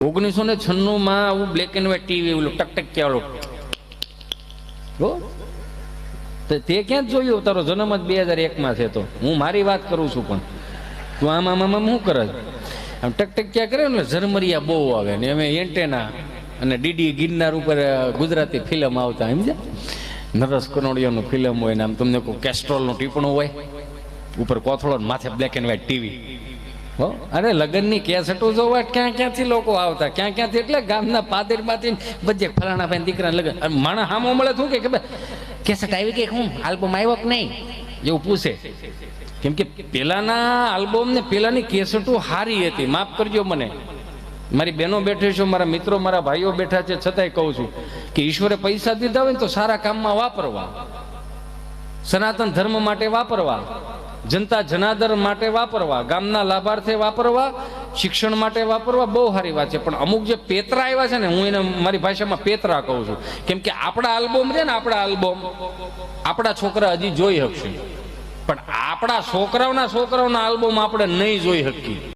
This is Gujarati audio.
1996 માં આવું બ્લેક એન્ડ વ્હાઈટ ટીવી ઓલું ટકટક વાળું તે ક્યાં જોયું? તારો જન્મ જ 2001 માં છે. તો હું મારી વાત કરું છું, પણ તું આમાં શું કરે? આમ ટકટક કરે ને ઝરમરિયા બહુ આવે ને અમે એન્ટેના અને ડીડી ગિરનાર ઉપર ગુજરાતી ફિલ્મ આવતા સમજ્યા? નરસ કનોડિયાનું ફિલ્મ હોય ને આમ તમને કોઈ કેસ્ટ્રોલનું ટીપણું હોય ઉપર કોથળો માથે બ્લેક એન્ડ વ્હાઈટ ટીવી. અરે લગ્નની કેસેટો જોવા ક્યાં ક્યાંથી લોકો આવતા, ક્યાં ક્યાંથી, એટલે ગામના પાદરમાંથી બધે ફલાણા ભાઈ દીકરા લગ્ન. માણસ હામો મળે શું કે કેસેટ આવી કે હું આલ્બમ આવ્યો કે નહીં એવું પૂછે. કેમ કે પેલાના આલ્બમ ને પેલાની કેસેટો સારી હતી. માફ કરજો મને, મારી બહેનો બેઠી છે, મારા મિત્રો મારા ભાઈઓ બેઠા છે, છતાંય કહું છું કે ઈશ્વરે પૈસા દીધા હોય ને તો સારા કામમાં વાપરવા, સનાતન ધર્મ માટે વાપરવા, જનતા જનાદર માટે વાપરવા, ગામના લાભાર્થે વાપરવા, શિક્ષણ માટે વાપરવા, બહુ સારી વાત છે. પણ અમુક જે પેતરા આવ્યા છે ને, હું એને મારી ભાષામાં પેતરા કહું છું. કેમ કે આપણા આલ્બમ છે ને, આપણા આલ્બમ આપણા છોકરા હજી જોઈ શકશે, પણ આપણા છોકરાઓના આલ્બમ આપણે નહીં જોઈ શકીએ.